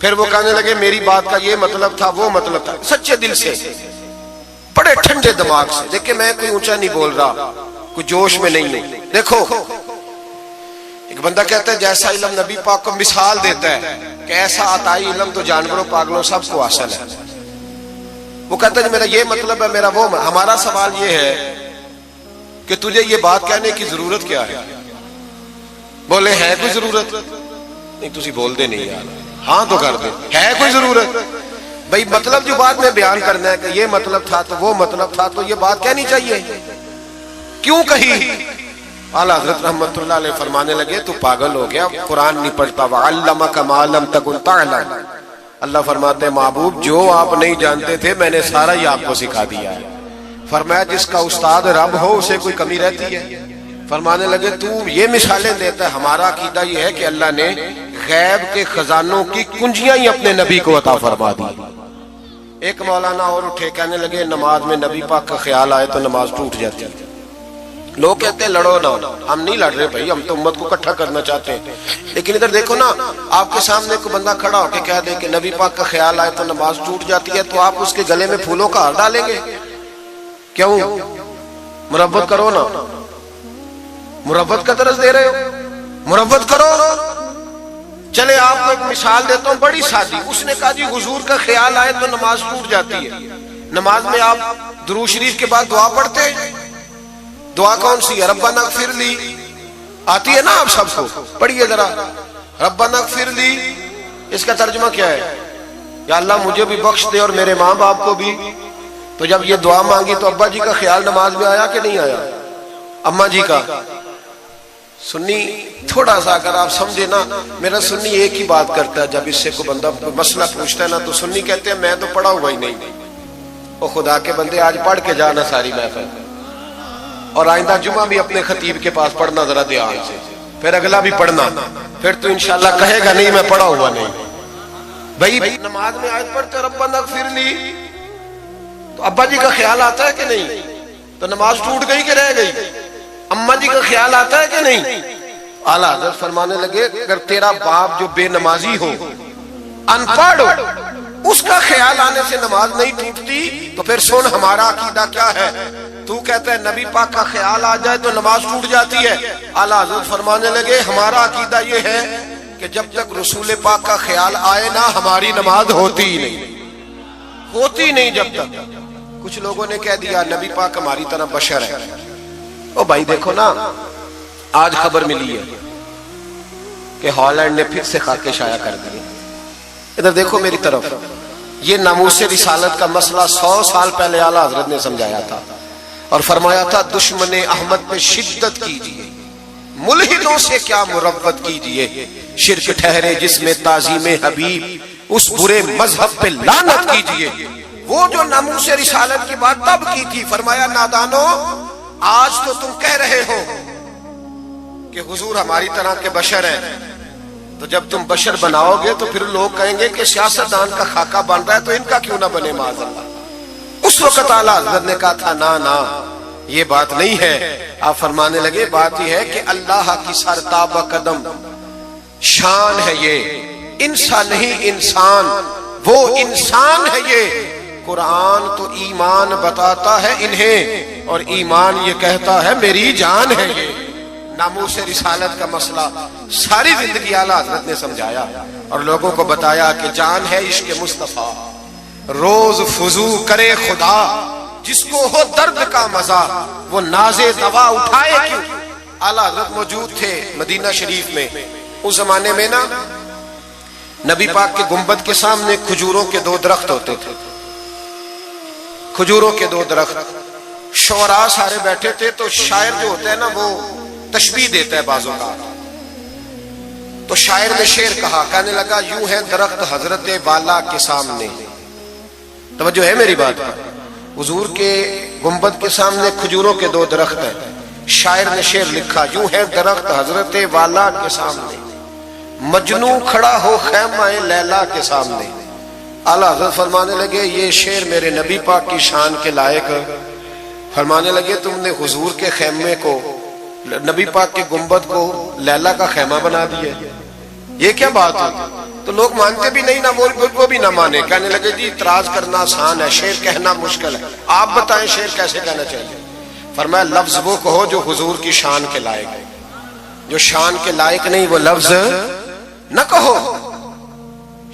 پھر وہ کہنے لگے میری بات کا یہ مطلب تھا وہ مطلب تھا، سچے دل سے بڑے ٹھنڈے دماغ سے. دیکھیں میں کوئی اونچا نہیں بول رہا، کوئی جوش میں نہیں ہوں. دیکھو ایک بندہ کہتا ہے جیسا علم نبی پاک کو مثال دیتا ہے کہ ایسا عطائی علم تو جانوروں پاگلوں سب کو حاصل ہے. وہ کہتا ہے میرا یہ مطلب ہے میرا وہ. ہمارا سوال یہ ہے کہ تجھے یہ بات کہنے کی ضرورت کیا ہے؟ بولے ہے کوئی ضرورت؟ نہیں تسی بول دے نہیں یار. ہاں تو کر دے. ہے کوئی ضرورت؟ بھئی مطلب جو بات میں بیان کرنا ہے کہ یہ مطلب تھا تو وہ مطلب تھا تو یہ بات کہنی چاہیے. کیوں کہی؟ اعلیٰ حضرت رحمت اللہ علیہ فرمانے لگے تو پاگل ہو گیا، قرآن نہیں پڑھتا. وَعَلَّمَكَ مَا لَمْ تَكُنْ تَعْلَمْ. اللہ فرماتے ہیں محبوب جو آپ نہیں جانتے تھے میں نے سارا ہی آپ کو سکھا دیا ہے. فرمایا جس کا استاد رب ہو اسے کوئی کمی رہتی ہے؟ فرمانے لگے تو یہ مثالیں دیتا ہے. ہمارا عقیدہ یہ ہے کہ اللہ نے غیب کے خزانوں کی کنجیاں ہی اپنے نبی کو عطا فرما دی. ایک مولانا اور اٹھے کہنے لگے نماز میں نبی پاک کا خیال آئے تو نماز ٹوٹ جاتی ہے. لوگ کہتے ہیں لڑو نہ. ہم نہیں لڑ رہے بھائی، ہم تو امت کو اکٹھا کرنا چاہتے ہیں. لیکن ادھر دیکھو نا، آپ کے سامنے کوئی بندہ کھڑا ہو کے کہہ دے کہ نبی پاک کا خیال آئے تو نماز ٹوٹ جاتی ہے، تو آپ اس کے گلے میں پھولوں کا ہار ڈالیں گے؟ کیوں؟ مربت کرو نا. مربت کا درس دے رہے ہو، مربت کرو. چلے آپ کو ایک مثال دیتا ہوں بڑی سادی. اس نے کہا جی حضور کا خیال آئے تو نماز ٹوٹ جاتی ہے. نماز میں آپ درود شریف کے بعد دعا پڑھتے ہیں. دعا کون سی ہے؟ ربنا اغفر لی. آتی ہے نا آپ سب کو؟ پڑھیے ذرا ربنا اغفر لی. اس کا ترجمہ کیا ہے؟ یا اللہ مجھے بھی بخش دے اور میرے ماں باپ کو بھی. تو جب یہ دعا مانگی تو ابا جی کا خیال نماز میں آیا کہ نہیں آیا؟ اماں جی کا؟ سنی تھوڑا سا اگر آپ سمجھے نا، میرا سنی ایک ہی بات کرتا ہے. جب اس سے کوئی بندہ مسئلہ پوچھتا ہے نا تو سنی کہتے ہیں میں تو پڑھا ہوا ہی نہیں. او خدا کے بندے آج پڑھ کے جانا ساری محفل، اور آئندہ جمعہ بھی اپنے خطیب کے پاس پڑھنا ذرا دھیان سے، پھر اگلا بھی پڑھنا. پھر تو انشاءاللہ کہے گا نہیں میں پڑھا ہوا نہیں. بھائی نماز میں آیت پڑھتے ربنا اغفر لی تو ابا جی کا خیال آتا ہے کہ نہیں؟ تو نماز ٹوٹ گئی کہ رہ گئی؟ اماں جی کا خیال آتا ہے کہ نہیں؟ اعلیٰ حضرت فرمانے لگے اگر تیرا باپ جو بے نمازی ہو، ان پڑھ ہو، اس کا خیال آنے سے نماز نہیں ٹوٹتی، تو پھر سن ہمارا عقیدہ کیا ہے. تو کہتا ہے نبی پاک کا خیال آ جائے تو نماز ٹوٹ جاتی ہے. اعلیٰ حضرت فرمانے لگے ہمارا عقیدہ یہ ہے کہ جب تک رسول پاک کا خیال آئے نا ہماری نماز ہوتی ہی نہیں، ہوتی نہیں جب تک. کچھ لوگوں نے کہہ دیا نبی پاک ہماری طرح بشر ہے. او بھائی دیکھو نا، آج خبر ملی ہے کہ ہالینڈ نے پھر سے خاکے شائع کر دیے. ادھر دیکھو میری طرف. یہ ناموس رسالت کا مسئلہ 100 سال پہلے اعلیٰ حضرت نے سمجھایا تھا اور فرمایا تھا دشمن احمد پہ شدت کیجئے، ملحدوں سے کیا مروت کیجئے، شرک ٹھہرے جس میں تعظیم حبیب، اس برے مذہب پہ لعنت کیجئے. وہ جو ناموس رسالت کی بات تب کی تھی، فرمایا نادانو آج تو تم کہہ رہے ہو کہ حضور ہماری طرح کے بشر ہیں، تو جب تم بشر بناؤ گے تو پھر لوگ کہیں گے کہ سیاستدان کا خاکہ بن رہا ہے تو ان کا کیوں نہ بنے معاذ اللہ. اس وقت اعلیٰ حضرت نے کہا تھا نا یہ بات نہیں ہے. آپ فرمانے لگے بات یہ ہے کہ اللہ کی سرتاب قدم شان ہے، یہ انسان نہیں انسان، وہ انسان ہے. یہ قرآن تو ایمان بتاتا ہے انہیں اور ایمان یہ کہتا ہے میری جان ہے. یہ ناموس رسالت کا مسئلہ ساری زندگی اعلیٰ حضرت نے سمجھایا اور لوگوں کو بتایا کہ جان ہے عشق مصطفیٰ، روز فضو کرے خدا، جس کو ہو درد کا مزہ وہ ناز دوا اٹھائے کیوں. اعلیٰ حضرت موجود تھے مدینہ شریف میں. اس زمانے میں نا نبی پاک کے گنبد کے سامنے کھجوروں کے 2 درخت ہوتے تھے. کھجوروں کے 2 درخت. شعراء سارے بیٹھے تھے تو شاعر جو ہوتا ہے نا وہ تشبیہ دیتا ہے بعضوں کا. تو شاعر نے شعر کہا، کہنے لگا یوں ہے درخت حضرت والا کے سامنے. توجہ ہے میری بات پر. حضور کے گنبد کے سامنے کھجوروں کے 2 درخت ہیں. شاعر نے شعر لکھا یوں ہے درخت حضرت والا کے سامنے، مجنوں کھڑا ہو خیمہ لیلا کے سامنے. اعلیٰ حضرت فرمانے لگے یہ شعر میرے نبی پاک کی شان کے لائق. فرمانے لگے تم نے حضور کے خیمے کو نبی پاک کے گنبد کو لیلا کا خیمہ بنا دیا. یہ کیا بات ہے؟ تو لوگ مانتے بھی نہیں نہ وہ بھی نہ مانے. کہنے لگے جی اعتراض کرنا آسان ہے، شعر کہنا مشکل ہے، آپ بتائیں شعر کیسے کہنا چاہیے. فرمایا لفظ وہ کہو جو حضور کی شان کے لائق ہے، جو شان کے لائق نہیں وہ لفظ نہ کہو.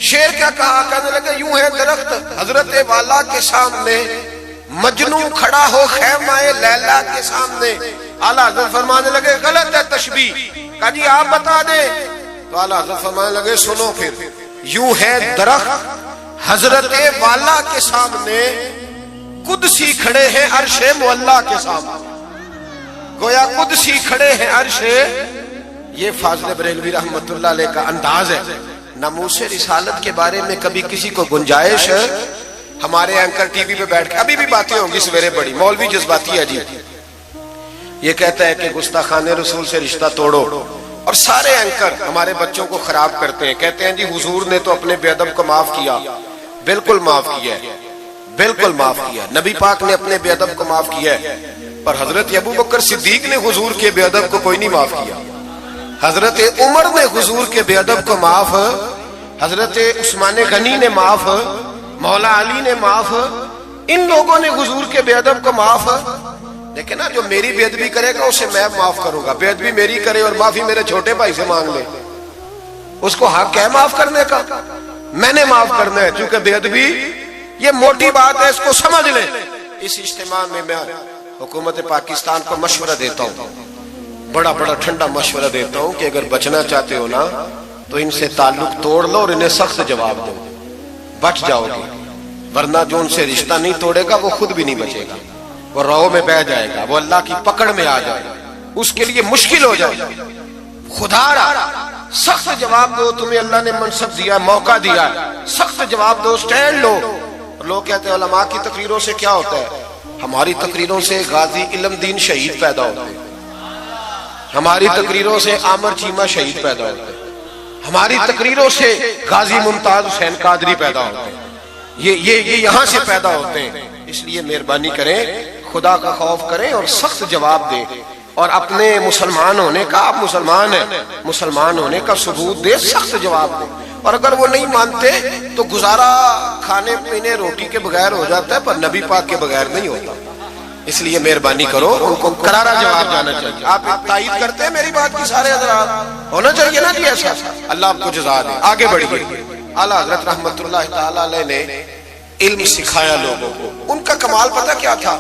شعر کیا کہا؟ کہنے لگے یوں ہے درخت حضرت والا کے سامنے، مجنو کھڑا ہو خیمہ لیلا کے سامنے. اعلیٰ حضرت فرمانے لگے غلط ہے تشبیہ. کہا جی آپ بتا دیں. تو اعلیٰ حضرت فرمانے لگے سنو پھر، یوں ہے درخت حضرت والا کے سامنے، قدسی کھڑے ہیں عرش معلا کے سامنے. گویا قدسی کھڑے ہیں عرش. یہ فاضل بریلوی رحمت اللہ علیہ کا انداز ہے. ناموس رسالت کے بارے میں کبھی کسی کو گنجائش، ہمارے اینکر ٹی وی پہ بیٹھ کے ابھی بھی باتیں ہوں گی سویرے بڑی، مولوی جذباتی ہے جی، یہ کہتا ہے کہ گستاخان رسول سے رشتہ توڑو، اور سارے اینکر ہمارے بچوں کو خراب کرتے ہیں. کہتے ہیں جی حضور نے تو اپنے بے ادب کو معاف کیا. بالکل معاف کیا ہے، بالکل معاف کیا. نبی پاک نے اپنے بے ادب کو معاف کیا ہے، پر حضرت ابو بکر صدیق نے حضور کے بے ادب کو کوئی نہیں معاف کیا. حضرت عمر نے حضور کے بے ادب کو معاف، حضرت عثمان غنی نے معاف، مولا علی نے معاف. ان لوگوں نے حضور کے بے ادب کو معاف. لیکن نا جو میری بے ادبی کرے گا اسے میں معاف کروں گا. بے ادبی میری کرے اور معافی میرے چھوٹے بھائی سے مانگ لے، اس کو حق ہے معاف کرنے کا؟ میں نے معاف کرنا ہے، کیونکہ بے ادبی یہ موٹی بات ہے، اس کو سمجھ لیں. اس اجتماع میں میں حکومت پاکستان کو مشورہ دیتا ہوں، بڑا بڑا ٹھنڈا مشورہ دیتا ہوں کہ اگر بچنا چاہتے ہو نا تو ان سے تعلق توڑ لو اور انہیں سخت جواب دو، بچ جاؤ گے. ورنہ جو ان سے رشتہ نہیں توڑے گا وہ خود بھی نہیں بچے گا، وہ رو میں بہ جائے گا، وہ اللہ کی پکڑ میں آ جائے گا، اس کے لیے مشکل ہو جائے گا. خدا را سخت جواب دو. تمہیں اللہ نے منصب دیا، موقع دیا، سخت جواب دو، سٹینڈ لو. لوگ کہتے ہیں علماء کی تقریروں سے کیا ہوتا ہے؟ ہماری تقریروں سے غازی علم دین شہید پیدا ہوتے ہیں، ہماری تقریروں سے عامر چیمہ شہید پیدا ہوتے ہیں، ہماری تقریروں سے غازی ممتاز حسین قادری پیدا ہوتے ہیں. یہ یہاں سے پیدا ہوتے ہیں. اس لیے مہربانی کریں، خدا کا خوف کریں اور سخت جواب دیں، اور اپنے مسلمان ہونے کا، آپ مسلمان ہیں، مسلمان ہونے کا ثبوت دیں، سخت جواب دیں. اور اگر وہ نہیں مانتے تو گزارا کھانے پینے روٹی کے بغیر ہو جاتا ہے، پر نبی پاک کے بغیر نہیں ہوتا. اس لیے مہربانی کرو، ان کو کرارا جواب جانا چاہیے. آپ تائید کرتے ہیں میری بات کی سارے حضرات؟ ہونا چاہیے نا جی ایسا. اللہ آپ کو جزا دے. آگے بڑھیے. اعلیٰ حضرت رحمت اللہ تعالی علیہ نے علم سکھایا لوگوں کو. ان کا کمال پتہ کیا تھا؟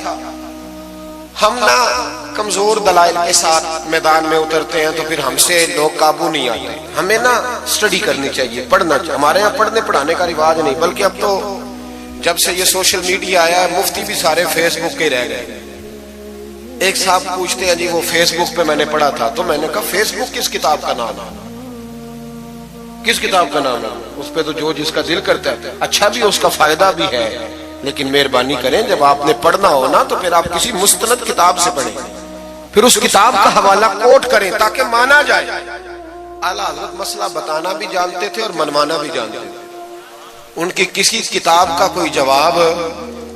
ہم نہ کمزور دلائل کے ساتھ میدان میں اترتے ہیں تو پھر ہم سے لوگ قابو نہیں آتے. ہمیں نا سٹڈی کرنی چاہیے، پڑھنا چاہیے. ہمارے یہاں پڑھنے پڑھانے کا رواج نہیں، بلکہ اب تو جب سے یہ سوشل میڈیا آیا ہے مفتی بھی سارے فیس بک کے رہ گئے. ایک صاحب پوچھتے ہیں جی وہ فیس بک پہ میں نے پڑھا تھا. تو میں نے کہا فیس بک کس کتاب کا نام ہے؟ کس کتاب کا نام ہے؟ اس پہ تو جو جس کا دل کرتا ہے. اچھا بھی، اس کا فائدہ بھی ہے، لیکن مہربانی کریں جب آپ نے پڑھنا ہو نا تو پھر آپ کسی مستند کتاب سے پڑھیں، پھر اس کتاب کا حوالہ کوٹ کریں تاکہ مانا جائے. اعلیٰ حضرت مسئلہ بتانا بھی جانتے تھے اور منوانا بھی جانتے تھے. ان کی کسی کتاب کا کوئی جواب،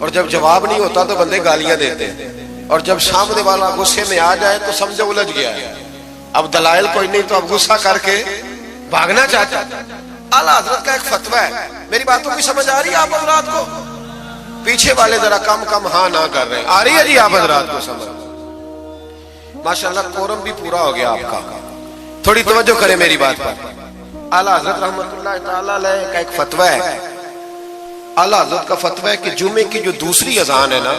اور جب جواب نہیں ہوتا تو بندے گالیاں دیتے ہیں، اور جب سامنے والا غصے میں آ جائے تو سمجھو الجھ گیا ہے، اب دلائل کوئی نہیں تو اب غصہ کر کے بھاگنا چاہتا ہے. اعلیٰ حضرت کا ایک فتویٰ ہے. میری باتوں کی سمجھ آ رہی ہے آپ حضرات کو؟ پیچھے والے ذرا کم ہاں نہ کر رہے ہیں. آ رہی ہے جی آپ حضرات کو سمجھ؟ ماشاءاللہ قورم بھی پورا ہو گیا آپ کا. تھوڑی توجہ کریں میری بات پر. اعلیٰ حضرت رحمت اللہ تعالی علیہ کا ایک فتویٰ ہے. اعلیٰ حضرت کا فتویٰ ہے کہ جمعے کی جو دوسری اذان ہے نا،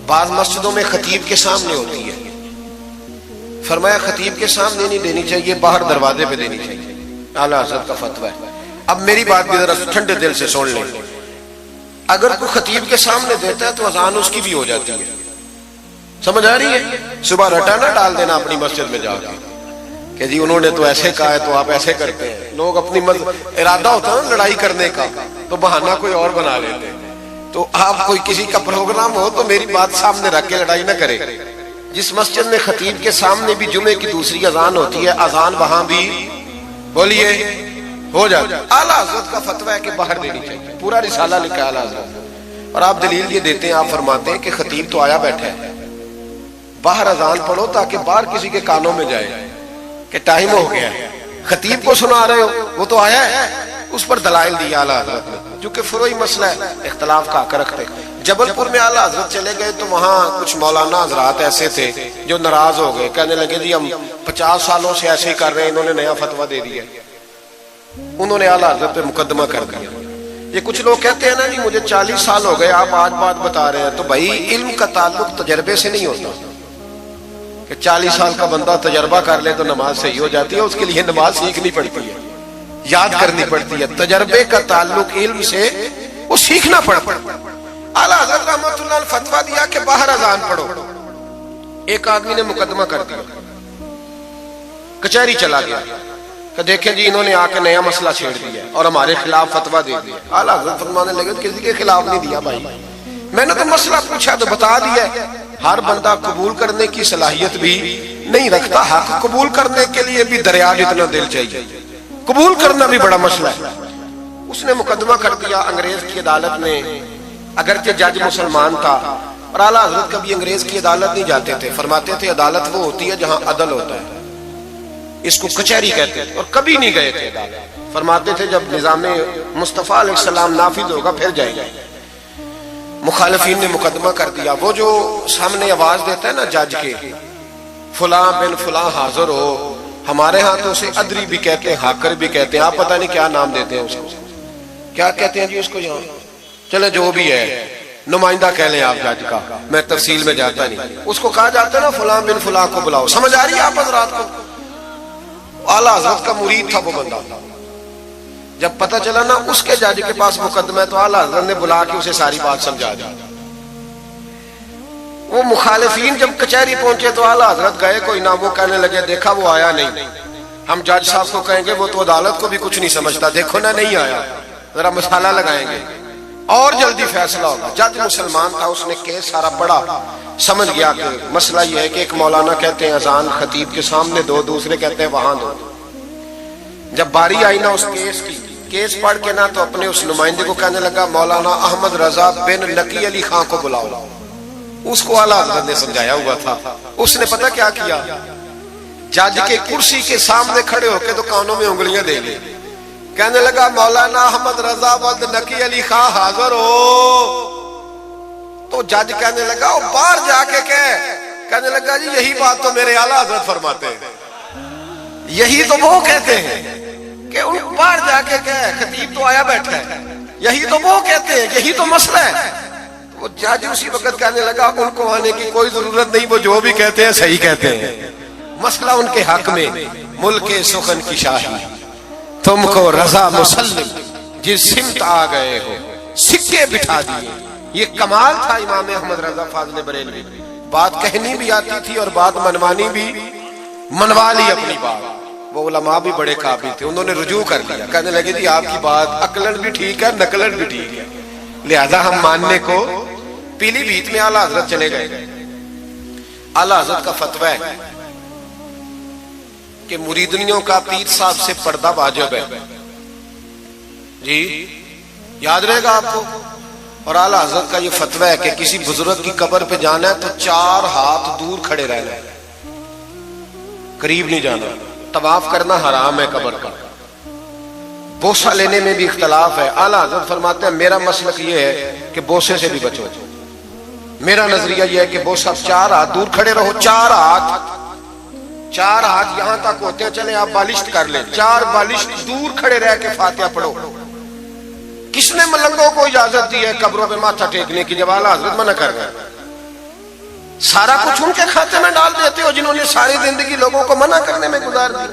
بعض مسجدوں میں خطیب کے سامنے ہوتی ہے. فرمایا خطیب کے سامنے نہیں دینی چاہیے، باہر دروازے پہ دینی چاہیے. اعلیٰ حضرت کا فتویٰ ہے. اب میری بات بھی ذرا ٹھنڈے دل سے سن لیں. اگر کوئی خطیب کے سامنے دیتا ہے تو اذان اس کی بھی ہو جاتی ہے. سمجھ آ رہی ہے؟ صبح رٹا نہ ڈال دینا اپنی مسجد میں جا کے کہ جی انہوں نے تو ایسے کہا ہے تو آپ ایسے کرتے ہیں. لوگ اپنی ارادہ ہوتا ہے نا لڑائی کرنے کا تو بہانہ کوئی اور بنا لیتے ہیں. تو آپ کوئی کسی کا پروگرام ہو تو میری بات سامنے رکھ کے لڑائی نہ کرے. جس مسجد میں خطیب کے سامنے بھی جمعے کی دوسری اذان ہوتی ہے، اذان وہاں بھی بولیے ہو جاتا ہے. اعلیٰ حضرت کا فتویٰ ہے کہ باہر دینی چاہیے. پورا رسالہ لکھا ہے اعلیٰ حضرت. اور آپ دلیل یہ دیتے ہیں، آپ فرماتے ہیں کہ خطیب تو آیا بیٹھا ہے، باہر اذان پڑھو تاکہ باہر کسی کے کانوں میں جائے کہ ٹائم ہو گیا ہے. خطیب کو سنا رہے ہو، وہ تو آیا ہے. اس پر دلائل دیا اعلیٰ حضرت نے، جو کہ فروعی مسئلہ ہے، اختلاف کا حق رکھتے. جبل پور میں اعلیٰ حضرت چلے گئے تو وہاں کچھ مولانا حضرات ایسے تھے جو ناراض ہو گئے، کہنے لگے جی ہم 50 سالوں سے ایسے ہی کر رہے ہیں، انہوں نے نیا فتویٰ دے دیا. انہوں نے اعلیٰ حضرت پہ مقدمہ کر دیا. یہ کچھ لوگ کہتے ہیں نا جی مجھے 40 سال ہو گئے، آپ آج بات بتا رہے ہیں. تو بھائی علم کا تعلق تجربے سے نہیں ہوتا کہ 40 سال کا بندہ تجربہ کر لے تو نماز صحیح ہو جاتی ہے. اس کے لیے نماز سیکھنی پڑتی ہے، یاد کرنی پڑتی ہے. تجربے کا تعلق علم سے وہ سیکھنا پڑتا ہے. اعلیٰ حضرت رحمۃ اللہ نے فتویٰ دیا کہ باہر اذان پڑھو. ایک آدمی نے مقدمہ کر دیا، کچہری چلا گیا کہ دیکھیں جی انہوں نے آ کے نیا مسئلہ چھیڑ دیا اور ہمارے خلاف فتویٰ دے دیا. اعلیٰ حضرت فرمانے لگے کسی کے خلاف نہیں دیا بھائی، میں نے تو مسئلہ پوچھا تو بتا دیا. ہر بندہ قبول کرنے کی صلاحیت بھی نہیں رکھتا. حق قبول کرنے کے لیے بھی دریا جتنا دل چاہیے، قبول کرنا بھی بڑا مسئلہ ہے. اس نے مقدمہ کر دیا انگریز کی عدالت میں، اگرچہ جج مسلمان تھا. اور اعلیٰ حضرت کبھی انگریز کی عدالت نہیں جاتے تھے، فرماتے تھے عدالت وہ ہوتی ہے جہاں عدل ہوتا ہے، اس کو کچہری کہتے تھے. اور کبھی نہیں گئے تھے عدالت. فرماتے تھے جب نظام مصطفیٰ علیہ السلام نافذ ہوگا پھر جائیں گے. مخالفین نے مقدمہ کر دیا. وہ جو سامنے آواز دیتا ہے نا جج کے، فلاں بن فلاں حاضر ہو، ہمارے ہاں تو اسے ادری بھی کہتے ہیں، حاکر بھی کہتے ہیں، آپ پتہ نہیں کیا نام دیتے ہیں اس کو، کیا کہتے ہیں جی اس کو یہاں. چلے جو بھی ہے، نمائندہ کہہ لیں آپ جج کا، میں تفصیل میں جاتا نہیں. اس کو کہا جاتا ہے نا فلاں بن فلاں کو بلاؤ. سمجھ آ رہی ہے آپ حضرات کو؟ اعلیٰ حضرت کا مرید تھا وہ بندہ. جب پتہ چلا نا اس کے جج کے پاس مقدمہ ہے تو اعلیٰ حضرت نے بلا کے اسے ساری بات سمجھا دی. وہ مخالفین جب کچہری پہنچے تو اعلیٰ حضرت گئے کوئی نہ. وہ کہنے لگے دیکھا وہ آیا نہیں، ہم جج صاحب کو کہیں گے وہ تو عدالت کو بھی کچھ نہیں سمجھتا، دیکھو نا نہیں آیا، ذرا مسالہ لگائیں گے اور جلدی فیصلہ ہوگا. جج مسلمان تھا، اس نے کیس سارا پڑھا، سمجھ گیا کہ مسئلہ یہ ہے کہ ایک مولانا کہتے ہیں اذان خطیب کے سامنے دو، دوسرے کہتے ہیں وہاں دو. جب باری آئی نا اس کیس کی، کیس پڑھ کے نا تو اپنے اس نمائندے کو کہنے لگا مولانا احمد رضا بن نقی علی خان کو بلاؤ. اس کو اعلیٰ حضرت نے سمجھایا ہوا تھا. اس نے پتہ کیا کیا، جج کے کرسی کے سامنے کھڑے ہو کے تو کانوں میں انگلیاں دے لی. کہنے لگا مولانا احمد رضا بن نقی علی خان حاضر ہو. تو جج کہنے لگا وہ باہر جا کے کہنے لگا جی یہی بات تو میرے اعلیٰ حضرت فرماتے ہیں، یہی تو وہ کہتے ہیں کہ ان باہر جا کے خطیب تو آیا بیٹھا ہے، یہی تو وہ کہتے ہیں، یہی تو مسئلہ ہے. وہ جج اسی وقت کہنے لگا ان کو آنے کی کوئی ضرورت نہیں، وہ جو بھی کہتے ہیں صحیح کہتے ہیں، مسئلہ ان کے حق میں. ملک سخن کی شاہی تم کو رضا مسلم جس سمت آ گئے ہو سکے بٹھا دیے. یہ کمال تھا امام احمد رضا فاضل بریلوی. بات کہنی بھی آتی تھی اور بات منوانی بھی، منوا لی اپنی بات. وہ علماء بھی بڑے قابل تھے، انہوں نے رجوع کر دیا، کہنے لگے جی آپ کی بات عقلن بھی ٹھیک ہے، نقلن بھی ٹھیک ہے، لہذا ہم ماننے کو. پیلی بھیت میں اعلیٰ حضرت چلے گئے. اعلیٰ حضرت کا فتویٰ ہے کہ مریدنیوں کا پیر صاحب سے پردہ واجب ہے. جی یاد رہے گا آپ کو. اور اعلیٰ حضرت کا یہ فتویٰ ہے کہ کسی بزرگ کی قبر پہ جانا ہے تو 4 ہاتھ دور کھڑے رہنا ہے، قریب نہیں جانا. طواف کرنا حرام ہے قبر کا. بوسہ لینے میں بھی اختلاف ہے. اعلیٰ حضرت فرماتے ہیں میرا مسلک یہ ہے کہ بوسے سے بھی بچو. میرا نظریہ یہ ہے کہ بوسہ 4 ہاتھ دور کھڑے رہو. 4 ہاتھ یہاں تک ہوتے ہیں، چلیں آپ بالشت کر لیں، 4 بالشت دور کھڑے رہ کے فاتحہ پڑھو. کس نے ملنگوں کو اجازت دی ہے قبروں پہ ماتھا ٹیکنے کی جب اعلیٰ حضرت منع کر رہے ہیں؟ سارا کچھ ان کے کھاتے میں ڈال دیتے ہو جنہوں نے ساری زندگی لوگوں کو منع کرنے میں گزار دی.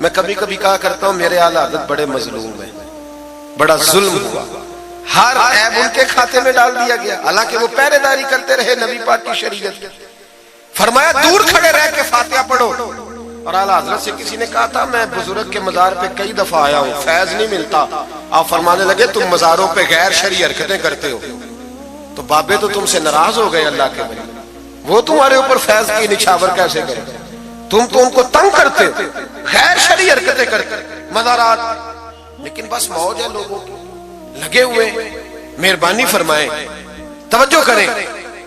میں کبھی کبھی کہا کرتا ہوں میرے اعلیٰ حضرت بڑے مظلوم ہیں، بڑا ظلم ہوا، ہر عیب ان کے کھاتے میں ڈال دیا گیا، حالانکہ وہ پہرے داری کرتے رہے نبی پاک کی شریعت. فرمایا دور کھڑے رہ کے فاتحہ پڑھو. اور اعلیٰ حضرت سے کسی نے کہا تھا میں بزرگ کے مزار پہ کئی دفعہ آیا ہوں، فیض نہیں ملتا. آپ فرمانے لگے تم مزاروں پہ غیر شرعی حرکتیں کرتے ہو. تو بابے تو تم سے ناراض ہو گئے اللہ کے بھائی، وہ تمہارے اوپر فیض کی نچھاور کیسے کرے؟ تم تو ان کو تنگ کرتے ہو، غیر شرعی حرکتیں کرتے مزارات. لیکن بس موج ہے لوگوں کی، لگے ہوئے. مہربانی فرمائیں، توجہ کریں.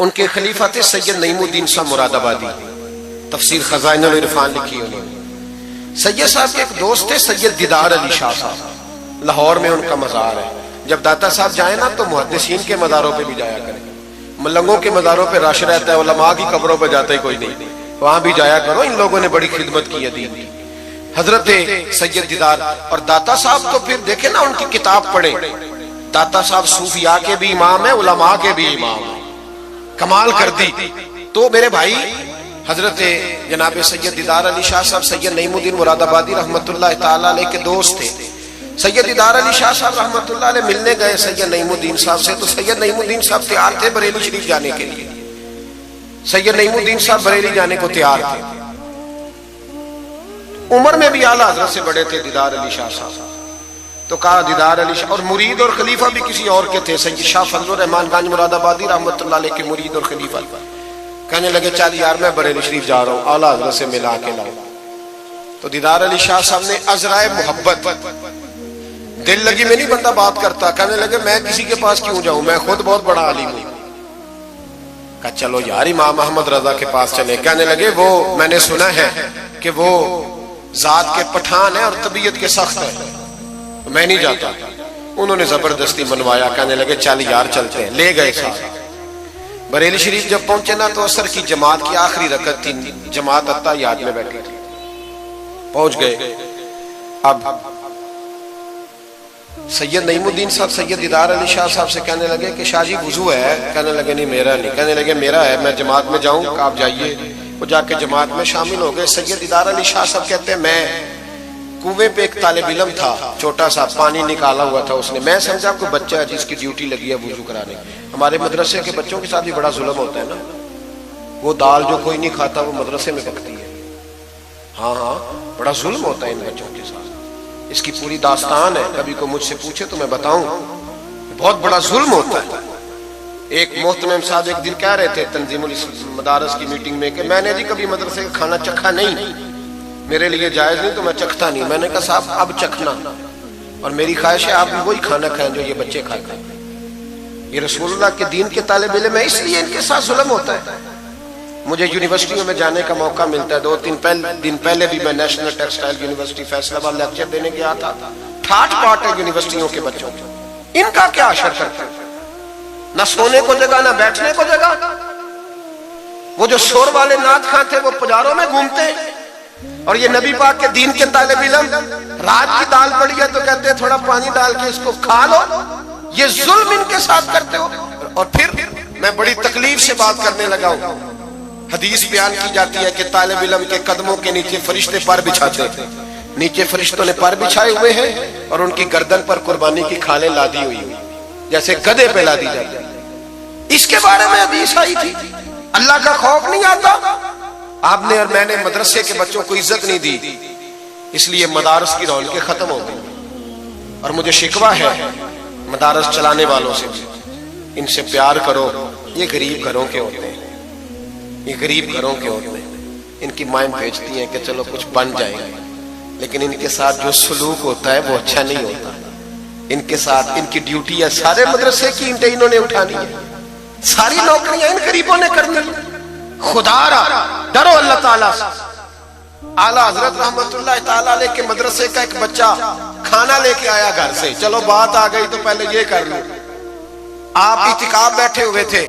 ان کے خلیفہ تھے سید نعیم الدین صاحب مراد آبادی، تفسیر خزائن العرفان لکھی انہوں نے۔ سید صاحب کے ایک دوست تھے سید دیدار علی شاہ صاحب، لاہور میں ان کا مزار ہے۔ جب داتا صاحب جائیں نا تو محدثین کے مزاروں پہ بھی جایا کریں، ملنگوں کے مزاروں پہ رش رہتا ہے، علماء کی قبروں پہ جاتا ہی کوئی نہیں، وہاں بھی جایا کرو، ان لوگوں نے بڑی خدمت کی ہے دین کی۔ حضرت سید دیدار اور داتا صاحب تو پھر دیکھیں نا ان کی کتاب پڑھیں، داتا صاحب صوفیاء کے بھی امام ہیں، علماء کے بھی امام ہیں، کمال کر دی۔ تو میرے بھائی حضرت جناب سید دیدار علی شاہ صاحب سید نعیم الدین مراد آبادی رحمت اللہ تعالیٰ علیہ کے دوست تھے۔ سید دیدار علی شاہ صاحب رحمت اللہ علیہ ملنے گئے سید نعیم الدین صاحب سے، تو سید نعیم الدین صاحب تیار تھے بریلی شریف جانے کے لیے، سید نعیم الدین صاحب بریلی جانے کو تیار تھے۔ عمر میں بھی اعلیٰ حضرت سے بڑے تھے دیدار علی شاہ صاحب، تو کہا دیدار علی شاہ، اور مرید اور خلیفہ بھی کسی اور کے تھے، سید شاہ فضل الرحمان گنج مراد آبادی رحمت اللہ علیہ کے مرید اور خلیفہ۔ کہنے لگے چل یار میں بریلی شریف جا رہا ہوں، اعلیٰ حضرت سے ملا کے لاؤ۔ تو دیدار علی شاہ صاحب نے عذرائے محبت، دل لگی میں نہیں بندہ بات کرتا، کہنے لگے میں کسی کے پاس کیوں جاؤں، میں خود بہت بڑا عالم ہوں۔ کہا چلو یار امام احمد رضا کے پاس چلے۔ کہنے لگے وہ میں نے سنا ہے کہ وہ ذات کے پٹھان ہے اور طبیعت کے سخت ہے، میں نہیں جاتا۔ انہوں نے زبردستی منوایا، کہنے لگے چل یار چلتے ہیں، لے گئے ساتھ۔ بریلی شریف جب پہنچے نا تو عصر کی جماعت کی آخری رکعت تھی، جماعت اتحیات میں بیٹھی تھی، پہنچ گئے۔ اب سید نعیم الدین صاحب سید دیدار علی شاہ صاحب سے کہنے لگے کہ شاہ جی وضو ہے؟ کہنے لگے نہیں میرا نہیں۔ کہنے لگے میرا ہے، میں جماعت میں جاؤں؟ آپ جائیے۔ وہ جا کے جماعت میں شامل ہو گئے۔ سید دیدار علی شاہ صاحب کہتے ہیں میں کنویں پہ ایک طالب علم تھا، چھوٹا سا پانی نکالا ہوا تھا اس نے، میں سمجھا کوئی بچہ ہے جس کی ڈیوٹی لگی ہے وضو کرانے۔ ہمارے مدرسے کے بچوں کے ساتھ بھی بڑا ظلم ہوتا ہے نا، وہ دال جو کوئی نہیں کھاتا وہ مدرسے میں پکتی ہے۔ ہاں ہاں بڑا ظلم ہوتا ہے ان بچوں کے ساتھ، اس کی پوری داستان ہے، کبھی کو مجھ سے پوچھے تو میں بتاؤں، بہت بڑا ظلم ہوتا ہے۔ ایک محترم صاحب ایک دن کہہ رہے تھے تنظیم المدارس کی میٹنگ میں کہ میں نے جی کبھی مدرسے کا کھانا چکھا نہیں، میرے لیے جائز نہیں تو میں چکھتا نہیں۔ میں نے کہا صاحب اب چکھنا، اور میری خواہش ہے آپ بھی وہی کھانا کھائیں جو یہ بچے کھاتے ہیں۔ یہ رسول اللہ کے دین کے طالب علم ہے، اس لیے ان کے ساتھ ظلم ہوتا ہے۔ مجھے یونیورسٹیوں میں جانے کا موقع ملتا ہے، 2-3 دن پہلے بھی میں نیشنل ٹیکسٹائل یونیورسٹی فیصلہ آباد لیکچر دینے گیا تھا۔ ٹھاٹ پاٹ ہے یونیورسٹیوں کے بچوں کی، ان کا کیا اشر کرتا ہے؟ نہ سونے کو جگہ نہ بیٹھنے کو جگہ۔ وہ جو شور والے نعت خواں تھے وہ پجاروں میں گھومتے ہیں، اور یہ نبی پاک کے دین کے طالب علم رات کی دال پڑی ہے تو کہتے ہیں تھوڑا پانی ڈال کے اس کو کھا لو۔ یہ ظلم ان کے ساتھ کرتے ہو۔ اور پھر میں بڑی تکلیف سے بات کرنے لگا ہوں، حدیث بیان کی جاتی ہے کہ طالب علم کے قدموں کے نیچے فرشتے پر بچھاتے ہیں، نیچے فرشتوں نے پر بچھائے ہوئے ہیں اور ان کی گردن پر قربانی کی کھالیں لادی ہوئی ہیں، جیسے گدھے پہ لادی جاتی ہے۔ اس کے بارے میں حدیث آئی تھی، اللہ کا خوف نہیں آتا؟ آپ نے اور میں نے مدرسے کے بچوں کو عزت نہیں دی، اس لیے مدارس کی رونقیں ختم ہو گئی۔ اور مجھے شکوہ ہے مدارس چلانے والوں سے، ان سے پیار کرو، یہ غریب گھروں کے ہوتے ہیں، یہ غریب گھروں کے ہوتے ہیں، ان کی مائیں بھیجتی ہیں کہ چلو کچھ بن جائیں گے، لیکن ان کے ساتھ جو سلوک ہوتا ہے وہ اچھا نہیں ہوتا۔ ان کے ساتھ ان کی ڈیوٹی ہے، سارے مدرسے کی اینٹیں انہوں نے اٹھانی ہے، ساری نوکریاں ان غریبوں نے کرنی ہے۔ خدا را ڈرو اللہ تعالیٰ سے۔ اعلیٰ حضرت رحمت اللہ تعالیٰ علیہ کے مدرسے کا ایک بچہ کھانا لے کے آیا گھر سے، چلو بات آ گئی تو پہلے یہ کر لوں۔ آپ اعتکاف بیٹھے ہوئے تھے،